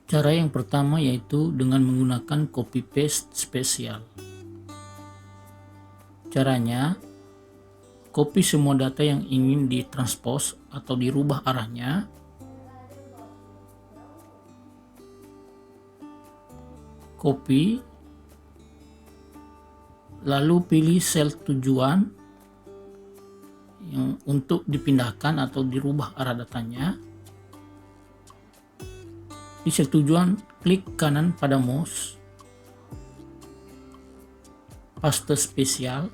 Cara yang pertama yaitu dengan menggunakan copy paste spesial. Caranya, copy semua data yang ingin ditranspose atau dirubah arahnya, copy, lalu pilih sel tujuan yang untuk dipindahkan atau dirubah arah datanya. Di sel tujuan, klik kanan pada mouse, paste spesial.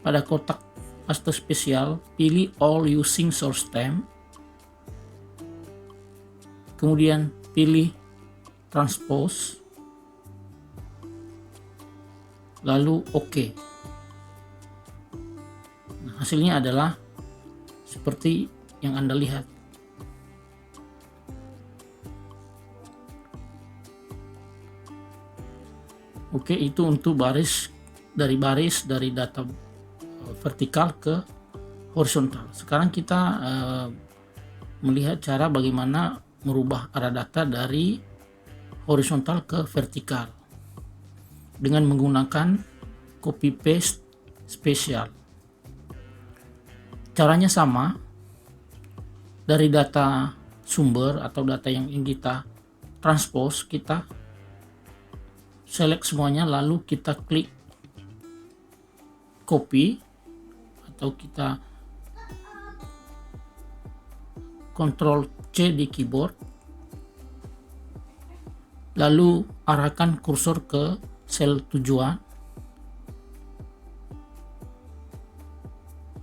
Pada kotak paste spesial, pilih all using source stem. Kemudian pilih transpose. Lalu OK. Nah, hasilnya adalah seperti yang Anda lihat. Oke, itu untuk baris dari data vertikal ke horizontal. Sekarang kita melihat cara bagaimana merubah arah data dari horizontal ke vertikal dengan menggunakan copy paste spesial. Caranya sama. Dari data sumber atau data yang ingin kita transpose, kita select semuanya, lalu kita klik copy atau kita Ctrl C di keyboard, lalu arahkan kursor ke sel tujuan,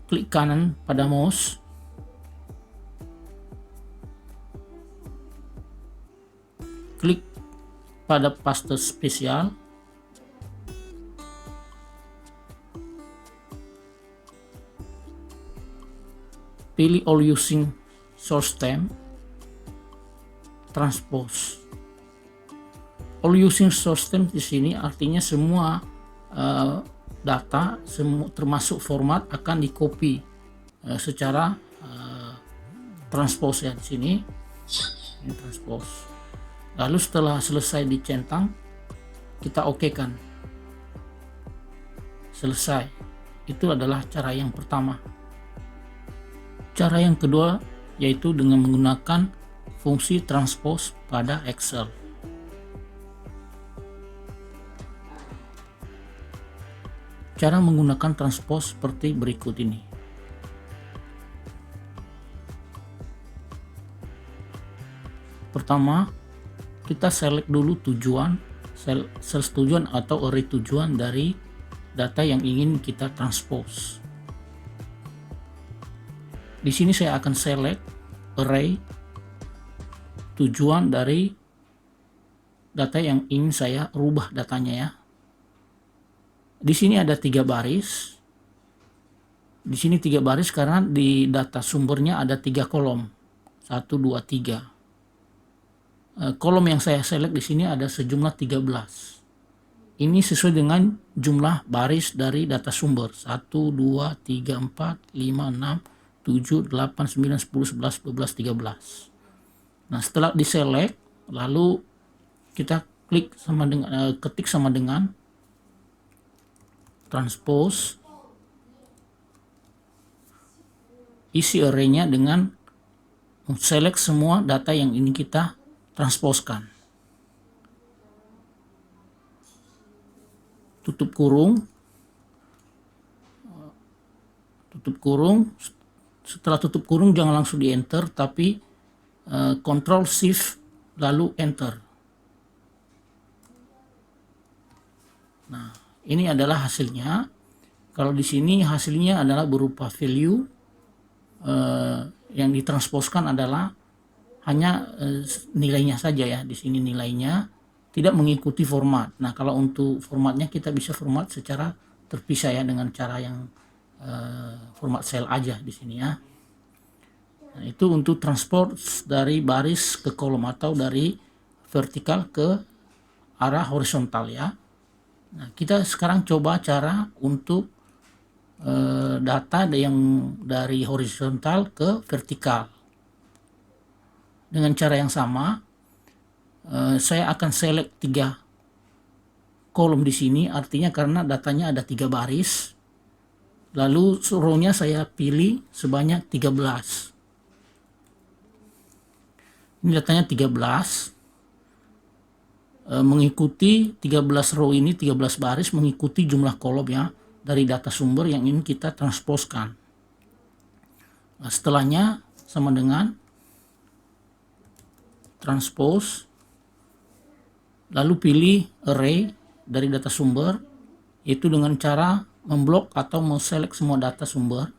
klik kanan pada mouse, klik pada paste spesial, pilih all using source stem, transpose. All using source stem di sini artinya semua data, termasuk format, akan di copy secara transpose ya di sini. Ini transpose. Lalu setelah selesai dicentang, kita OK-kan. Selesai. Itu adalah cara yang pertama. Cara yang kedua yaitu dengan menggunakan fungsi transpose pada Excel. Cara menggunakan transpose seperti berikut ini. Pertama, kita select dulu tujuan, sel tujuan atau array tujuan dari data yang ingin kita transpose. Di sini saya akan select array tujuan dari data yang ingin saya rubah datanya ya. Di sini ada 3 baris. Di sini 3 baris karena di data sumbernya ada 3 kolom. 1, 2, 3. Kolom yang saya select di sini ada sejumlah 13. Ini sesuai dengan jumlah baris dari data sumber. 1, 2, 3, 4, 5, 6, 7, 8, 9, 10, 11, 12, 13. Nah, setelah diselect, lalu kita klik sama dengan ketik sama dengan transpose, isi array-nya dengan select semua data yang ingin kita transposkan. Tutup kurung. Setelah tutup kurung jangan langsung di enter, tapi Ctrl Shift lalu enter. Nah, ini adalah hasilnya. Kalau di sini hasilnya adalah berupa value, yang ditransposkan adalah hanya nilainya saja ya. Di sini nilainya tidak mengikuti format. Nah, kalau untuk formatnya kita bisa format secara terpisah ya, dengan cara yang format sel aja di sini ya. Nah, itu untuk transport dari baris ke kolom atau dari vertikal ke arah horizontal ya. Nah, kita sekarang coba cara untuk data yang dari horizontal ke vertikal. Dengan cara yang sama, saya akan select 3 kolom di sini, artinya karena datanya ada 3 baris. Lalu row-nya saya pilih sebanyak 13. Ini datanya 13. Mengikuti 13 row ini, 13 baris mengikuti jumlah kolom ya dari data sumber yang ingin kita transposkan. Nah, setelahnya sama dengan transpose, lalu pilih array dari data sumber, yaitu dengan cara memblok atau select semua data sumber,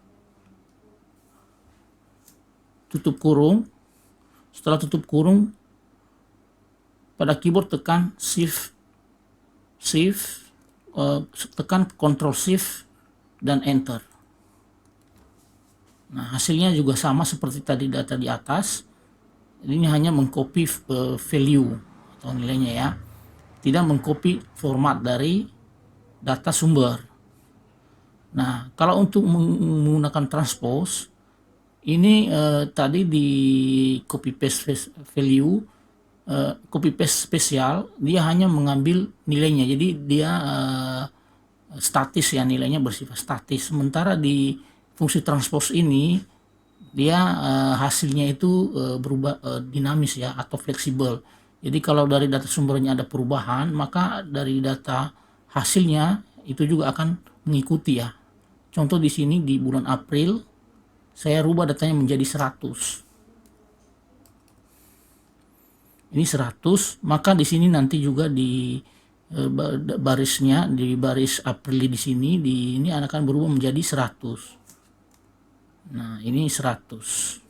tutup kurung. Setelah tutup kurung, pada keyboard tekan tekan Ctrl Shift dan Enter. Nah, hasilnya juga sama seperti tadi data di atas. Ini hanya mengcopy value atau nilainya ya, tidak mengcopy format dari data sumber. Nah, kalau untuk menggunakan transpose, ini tadi di copy paste value, copy paste spesial, dia hanya mengambil nilainya, jadi dia statis ya, nilainya bersifat statis. Sementara di fungsi transpose ini dia hasilnya itu berubah, dinamis ya atau fleksibel. Jadi kalau dari data sumbernya ada perubahan, maka dari data hasilnya itu juga akan mengikuti ya. Contoh di sini di bulan April saya rubah datanya menjadi 100. Ini 100, maka di sini nanti juga di barisnya, di baris April di sini, ini akan berubah menjadi 100. Nah, ini 100.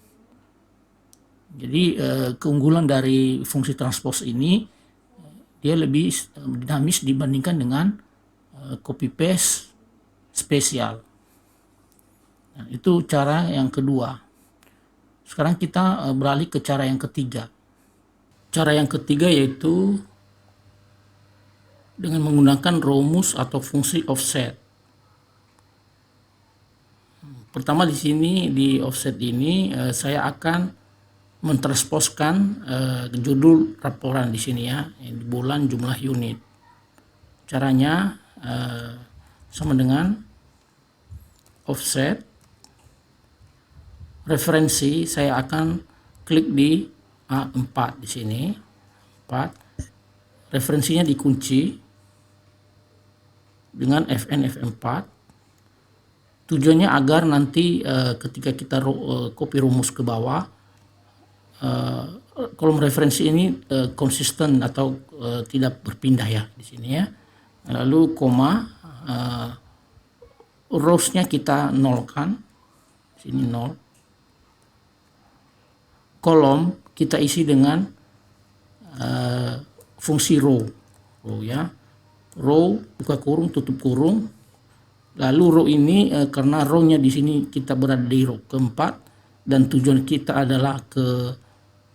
Jadi keunggulan dari fungsi transpose ini, dia lebih dinamis dibandingkan dengan copy paste spesial. Nah, itu cara yang kedua. Sekarang kita beralih ke cara yang ketiga. Cara yang ketiga yaitu dengan menggunakan rumus atau fungsi offset. Pertama di sini di offset ini saya akan mentransposkan judul laporan di sini ya, di bulan jumlah unit. Caranya sama dengan offset. Referensi saya akan klik di A4 di sini. 4. Referensinya dikunci dengan Fn F4. Tujuannya agar nanti ketika kita copy rumus ke bawah, kolom referensi ini konsisten atau tidak berpindah ya di sini ya. Lalu koma, rows-nya kita nolkan. Sini 0. Kolom kita isi dengan fungsi row ya, row buka kurung tutup kurung. Lalu row ini karena row-nya di sini kita berada di row keempat dan tujuan kita adalah ke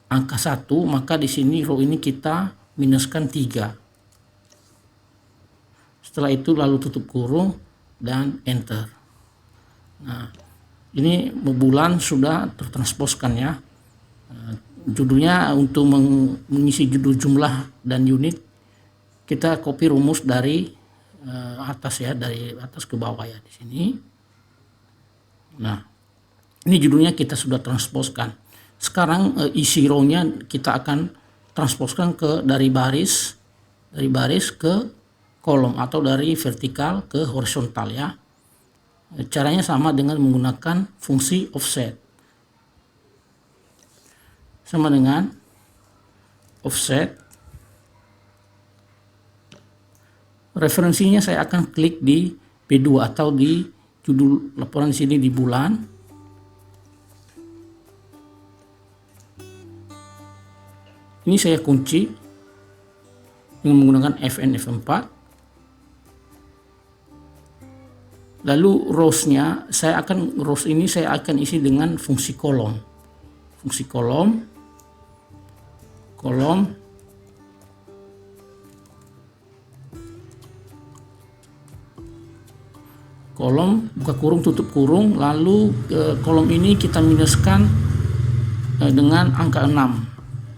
angka 1, maka di sini row ini kita minuskan 3. Setelah itu lalu tutup kurung dan enter. Nah, ini bulan sudah tertransposkan ya. Judulnya untuk mengisi judul jumlah dan unit, kita copy rumus dari atas ya, dari atas ke bawah ya di sini. Nah, ini judulnya kita sudah transposkan. Sekarang isi row-nya kita akan transposkan dari baris ke kolom atau dari vertikal ke horizontal ya. Caranya sama dengan menggunakan fungsi offset. Sama dengan offset. Referensinya saya akan klik di P2 atau di judul laporan di sini di bulan. Ini saya kunci dengan menggunakan Fn F4. Lalu rows-nya rows ini saya akan isi dengan fungsi kolom. Fungsi kolom buka kurung tutup kurung, lalu kolom ini kita minuskan dengan angka 6.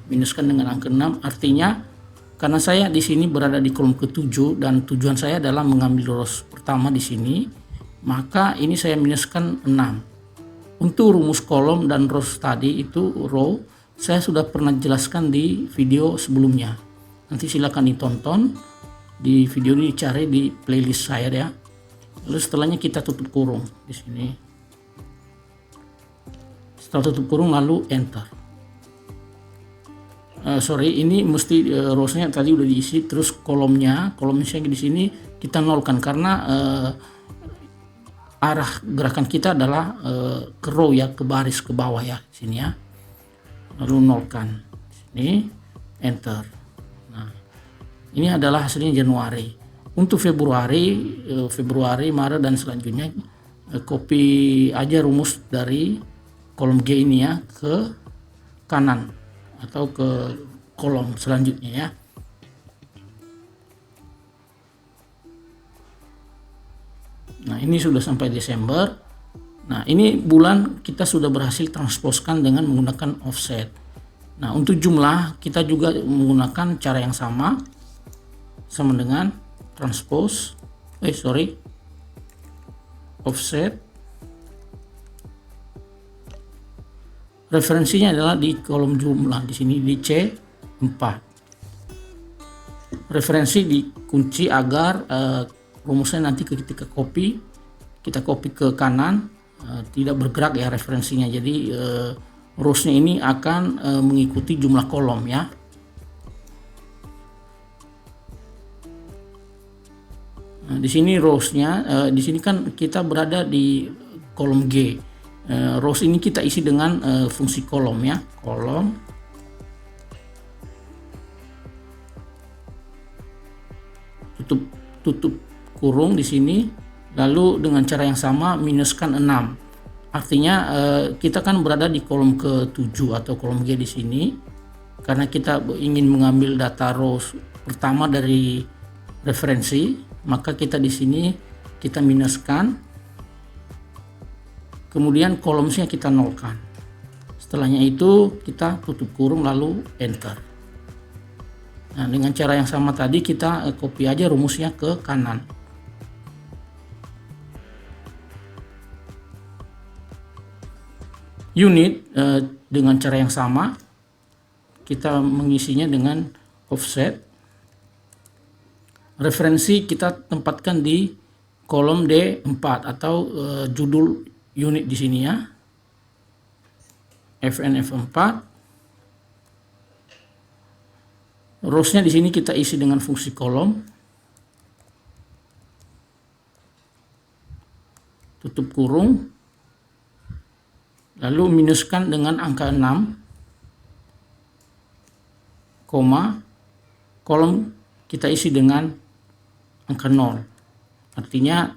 minuskan dengan angka 6, artinya karena saya di sini berada di kolom ke-7 dan tujuan saya adalah mengambil rows pertama di sini, maka ini saya minuskan 6. Untuk rumus kolom dan rows tadi itu row, saya sudah pernah jelaskan di video sebelumnya. Nanti silakan ditonton di video ini, cari di playlist saya ya. Lalu setelahnya kita tutup kurung di sini. Setelah tutup kurung lalu enter. Ini mesti rowsnya tadi udah diisi, terus kolomnya di sini kita nolkan karena arah gerakan kita adalah ke row ya, ke baris ke bawah ya di sini ya. Lalu nolkan sini, enter. Nah, ini adalah hasilnya Januari. Untuk Februari, Maret dan selanjutnya copy aja rumus dari kolom G ini ya ke kanan atau ke kolom selanjutnya ya. Nah, ini sudah sampai Desember. Nah, ini bulan kita sudah berhasil transposkan dengan menggunakan offset. Nah, untuk jumlah kita juga menggunakan cara yang sama dengan transpose, offset. Referensinya adalah di kolom jumlah di sini di C4. Referensi dikunci agar rumusnya nanti ketika kita copy ke kanan tidak bergerak ya referensinya. Jadi rowsnya ini akan mengikuti jumlah kolom ya. Nah, di sini rowsnya di sini kan kita berada di kolom G. Rows ini kita isi dengan fungsi kolom ya, kolom tutup kurung di sini, lalu dengan cara yang sama minuskan 6. Artinya kita kan berada di kolom ke-7 atau kolom G di sini karena kita ingin mengambil data rows pertama dari referensi, maka kita di sini kita minuskan. Kemudian kolomnya kita nolkan. Setelahnya itu kita tutup kurung lalu enter. Nah, dengan cara yang sama tadi kita copy aja rumusnya ke kanan. Unit dengan cara yang sama kita mengisinya dengan offset. Referensi kita tempatkan di kolom D4 atau judul unit di sini ya, FNF4. Rowsnya di sini kita isi dengan fungsi kolom, tutup kurung, lalu minuskan dengan angka 6, koma, kolom kita isi dengan angka 0. Artinya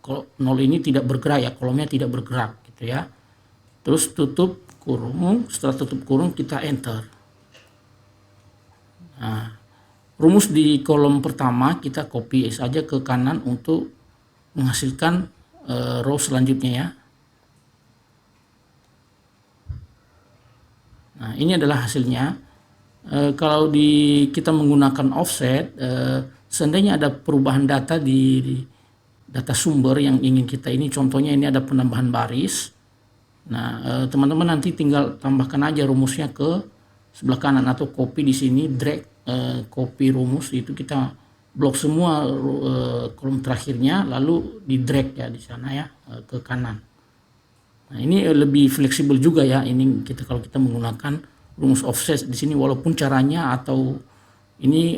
kalau 0 ini tidak bergerak ya, kolomnya tidak bergerak gitu ya. Terus tutup kurung, setelah tutup kurung kita enter. Nah, rumus di kolom pertama kita copy saja ke kanan untuk menghasilkan row selanjutnya ya. Nah, ini adalah hasilnya. Kalau kita menggunakan offset, seandainya ada perubahan data di data sumber yang ingin kita ini, contohnya ini ada penambahan baris. Nah, teman-teman nanti tinggal tambahkan aja rumusnya ke sebelah kanan atau copy di sini, drag copy rumus itu kita blok semua kolom terakhirnya lalu di drag ya di sana ya ke kanan. Nah, ini lebih fleksibel juga ya ini kalau kita menggunakan rumus offset di sini, walaupun caranya atau ini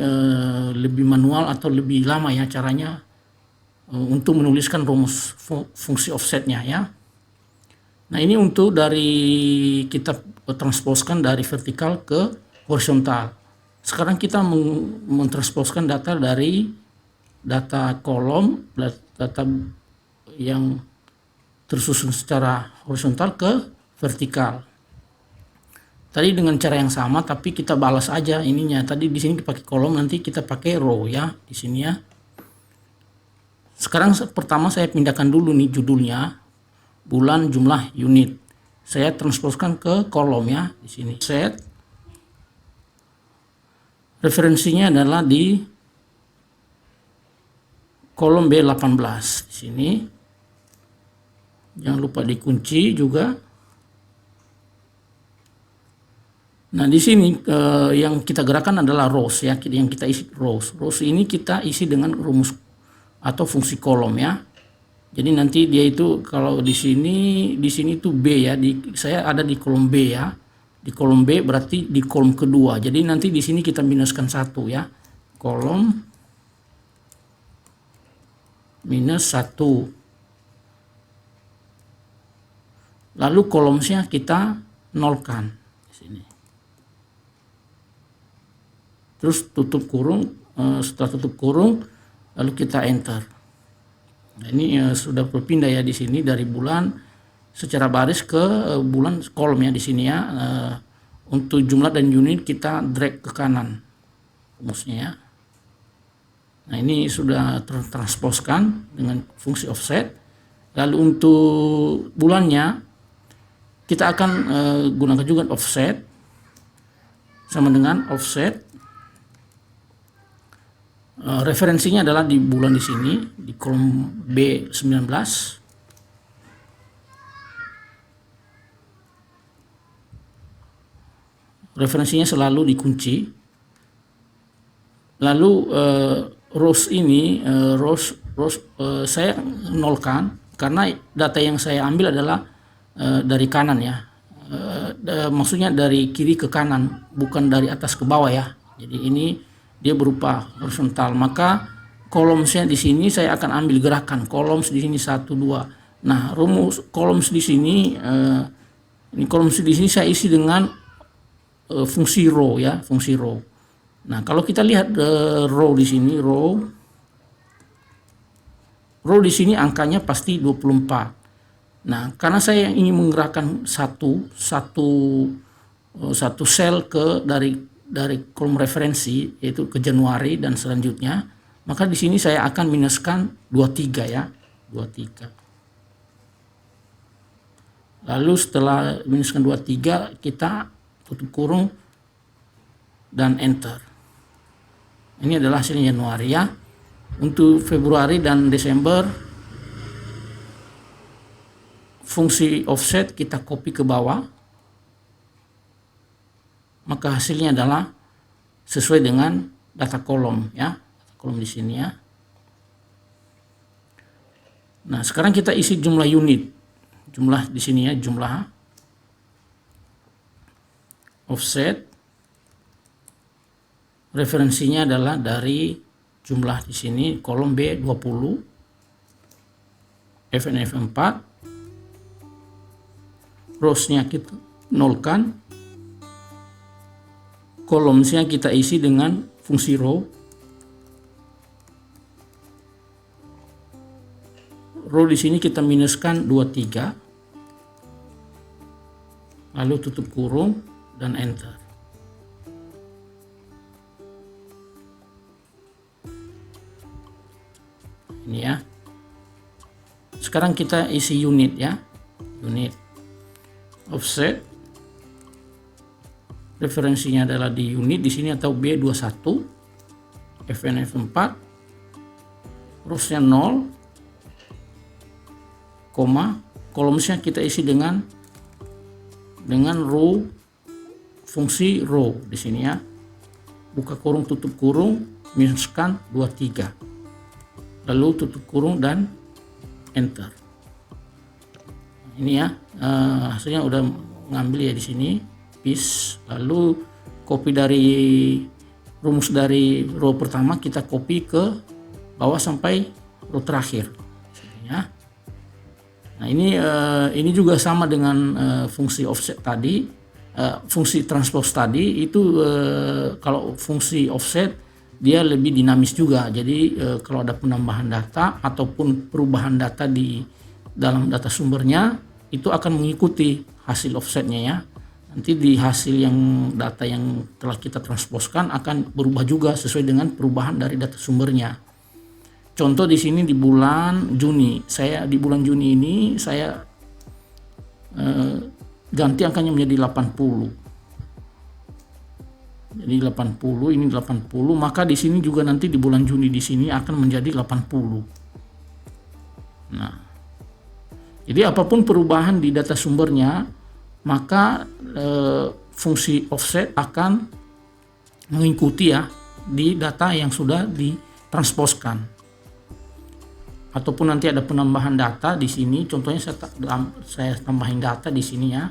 lebih manual atau lebih lama ya caranya untuk menuliskan rumus fungsi offsetnya ya. Nah, ini untuk dari kita transposkan dari vertikal ke horizontal. Sekarang kita mentransposkan data dari data kolom, data yang tersusun secara horizontal ke vertikal. Tadi dengan cara yang sama tapi kita balas aja ininya. Tadi di sini dipakai kolom, nanti kita pakai row ya di sini ya. Sekarang pertama saya pindahkan dulu nih judulnya, bulan, jumlah, unit. Saya transposkan ke kolom ya di sini. Set Referensinya adalah di kolom B18 di sini. Jangan lupa dikunci juga. Nah, di sini yang kita gerakkan adalah rows ya, yang kita isi rows. Rows ini kita isi dengan rumus atau fungsi kolom ya. Jadi nanti dia itu kalau di sini tuh B ya, saya ada di kolom B ya. Di kolom B berarti di kolom kedua. Jadi nanti di sini kita minuskan 1 ya. Kolom minus 1. Lalu kolomnya kita nolkan di sini. Terus tutup kurung, setelah tutup kurung lalu kita enter. Nah, ini sudah berpindah ya di sini dari bulan secara baris ke bulan kolom ya di sini ya. Untuk jumlah dan unit kita drag ke kanan rumusnya ya. Nah, ini sudah tertransposkan dengan fungsi offset. Lalu untuk bulannya kita akan gunakan juga offset, sama dengan offset. Referensinya adalah di bulan di sini di kolom B19. Referensinya selalu dikunci. Lalu rows ini saya nolkan karena data yang saya ambil adalah dari kanan ya. Maksudnya dari kiri ke kanan, bukan dari atas ke bawah ya. Jadi ini dia berupa horizontal, maka kolomsnya di sini saya akan ambil gerakan kolom di sini 1 2. Nah, rumus kolom di sini ini kolom di sini saya isi dengan fungsi row ya, fungsi row. Nah, kalau kita lihat row di sini, row di sini angkanya pasti 24. Nah, karena saya ingin menggerakkan satu sel ke dari kolom referensi yaitu ke Januari dan selanjutnya, maka di sini saya akan minuskan 23 ya, 23. Lalu setelah minuskan 23 kita tutup kurung dan enter. Ini adalah hasilnya Januari ya. Untuk Februari dan Desember fungsi offset kita copy ke bawah, maka hasilnya adalah sesuai dengan data kolom ya, data kolom di sini ya. Nah, sekarang kita isi jumlah unit, jumlah di sini ya, jumlah offset. Referensinya adalah dari jumlah di sini kolom B20, FNF 4, rowsnya kita nolkan, kolomnya kita isi dengan fungsi row. Row di sini kita minuskan 23, lalu tutup kurung dan enter. Ini ya. Sekarang kita isi unit ya, unit offset. Referensinya adalah di unit di sini atau B21, FNF 4, rowsnya 0, kolomnya kita isi dengan row, fungsi row di sini ya. Buka kurung tutup kurung, minuskan 23. Lalu tutup kurung dan enter. Ini ya, hasilnya udah ngambil ya di sini. Paste, lalu copy dari rumus dari row pertama kita copy ke bawah sampai row terakhir ya. Nah, ini juga sama dengan fungsi offset tadi, fungsi transpose tadi itu. Kalau fungsi offset dia lebih dinamis juga, jadi kalau ada penambahan data ataupun perubahan data di dalam data sumbernya itu akan mengikuti hasil offsetnya ya. Nanti di hasil yang data yang telah kita transposkan akan berubah juga sesuai dengan perubahan dari data sumbernya. Contoh di sini di bulan Juni, di bulan Juni ini saya ganti angkanya menjadi 80. Jadi 80, ini 80, maka di sini juga nanti di bulan Juni di sini akan menjadi 80. Nah, jadi apapun perubahan di data sumbernya, maka fungsi offset akan mengikuti ya di data yang sudah ditransposkan. Ataupun nanti ada penambahan data di sini, contohnya saya tambahin data di sini ya.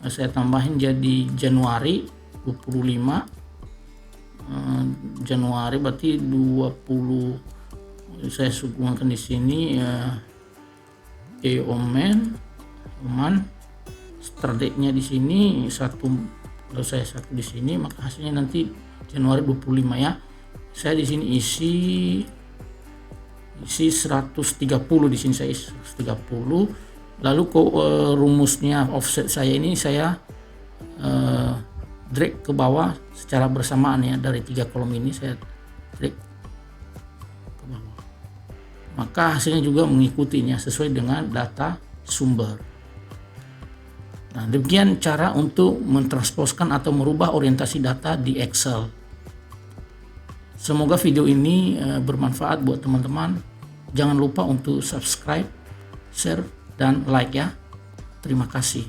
Saya tambahin jadi Januari 25, Januari berarti 20, saya sumbangkan di sini Oman start date-nya di sini 1, kalau saya 1 di sini, maka hasilnya nanti Januari 25 ya. Saya di sini isi 130 di sini, saya isi 130. Lalu rumusnya offset saya ini saya drag ke bawah secara bersamaan ya, dari 3 kolom ini saya drag ke bawah. Maka hasilnya juga mengikutinya sesuai dengan data sumber. Nah, demikian cara untuk mentransposkan atau merubah orientasi data di Excel. Semoga video ini bermanfaat buat teman-teman. Jangan lupa untuk subscribe, share, dan like ya. Terima kasih.